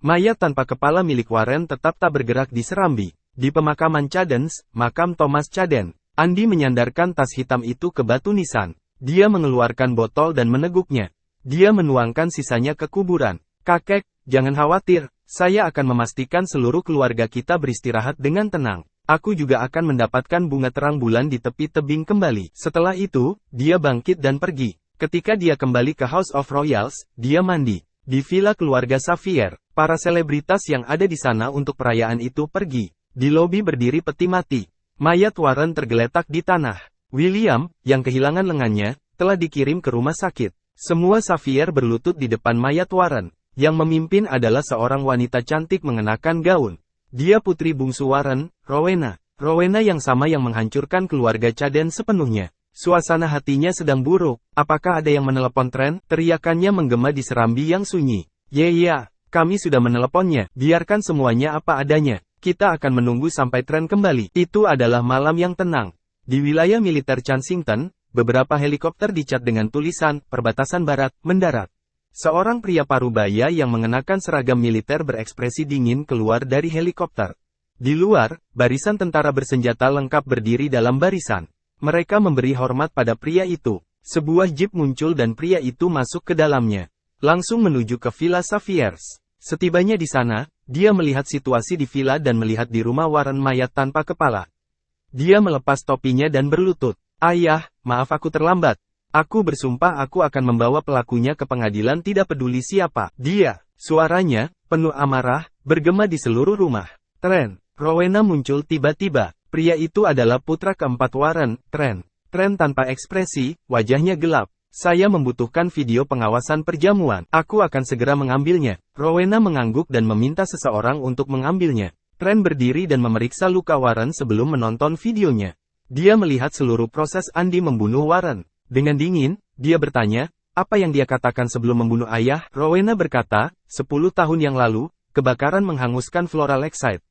Mayat tanpa kepala milik Warren tetap tak bergerak di serambi. Di pemakaman Cadens, makam Thomas Caden, Andy menyandarkan tas hitam itu ke batu nisan. Dia mengeluarkan botol dan meneguknya. Dia menuangkan sisanya ke kuburan. Kakek, jangan khawatir, saya akan memastikan seluruh keluarga kita beristirahat dengan tenang. Aku juga akan mendapatkan bunga terang bulan di tepi tebing kembali. Setelah itu, dia bangkit dan pergi. Ketika dia kembali ke House of Royals, dia mandi. Di villa keluarga Xavier, para selebritas yang ada di sana untuk perayaan itu pergi. Di lobi berdiri peti mati. Mayat Warren tergeletak di tanah. William, yang kehilangan lengannya, telah dikirim ke rumah sakit. Semua Xavier berlutut di depan mayat Warren. Yang memimpin adalah seorang wanita cantik mengenakan gaun. Dia putri bungsu Warren, Rowena. Rowena yang sama yang menghancurkan keluarga Caden sepenuhnya. Suasana hatinya sedang buruk. Apakah ada yang menelepon Tren? Teriakannya menggema di serambi yang sunyi. Ya, kami sudah meneleponnya. Biarkan semuanya apa adanya. Kita akan menunggu sampai Tren kembali. Itu adalah malam yang tenang. Di wilayah militer Chansington, beberapa helikopter dicat dengan tulisan, Perbatasan Barat, mendarat. Seorang pria parubaya yang mengenakan seragam militer berekspresi dingin keluar dari helikopter. Di luar, barisan tentara bersenjata lengkap berdiri dalam barisan. Mereka memberi hormat pada pria itu. Sebuah jeep muncul dan pria itu masuk ke dalamnya. Langsung menuju ke Villa Saviers. Setibanya di sana, dia melihat situasi di villa dan melihat di rumah Warren mayat tanpa kepala. Dia melepas topinya dan berlutut. Ayah, maaf aku terlambat. Aku bersumpah aku akan membawa pelakunya ke pengadilan tidak peduli siapa. Dia, suaranya, penuh amarah, bergema di seluruh rumah. Tren, Rowena muncul tiba-tiba. Pria itu adalah putra keempat Warren, Tren. Tren tanpa ekspresi, wajahnya gelap. Saya membutuhkan video pengawasan perjamuan. Aku akan segera mengambilnya. Rowena mengangguk dan meminta seseorang untuk mengambilnya. Tren berdiri dan memeriksa luka Warren sebelum menonton videonya. Dia melihat seluruh proses Andi membunuh Warren. Dengan dingin, dia bertanya, apa yang dia katakan sebelum membunuh ayah? Rowena berkata, 10 tahun yang lalu, kebakaran menghanguskan Flora Lakeside.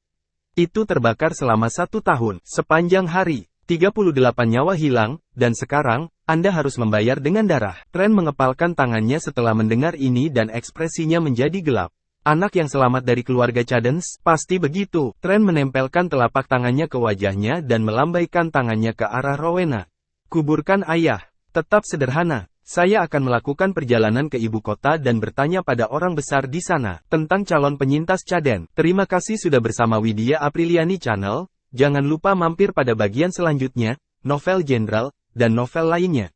Itu terbakar selama 1 tahun, sepanjang hari, 38 nyawa hilang, dan sekarang, Anda harus membayar dengan darah. Tren mengepalkan tangannya setelah mendengar ini dan ekspresinya menjadi gelap. Anak yang selamat dari keluarga Cadence, pasti begitu. Tren menempelkan telapak tangannya ke wajahnya dan melambaikan tangannya ke arah Rowena. Kuburkan ayah, tetap sederhana. Saya akan melakukan perjalanan ke ibu kota dan bertanya pada orang besar di sana tentang calon penyintas Caden. Terima kasih sudah bersama Widya Apriliani Channel. Jangan lupa mampir pada bagian selanjutnya, novel jenderal, dan novel lainnya.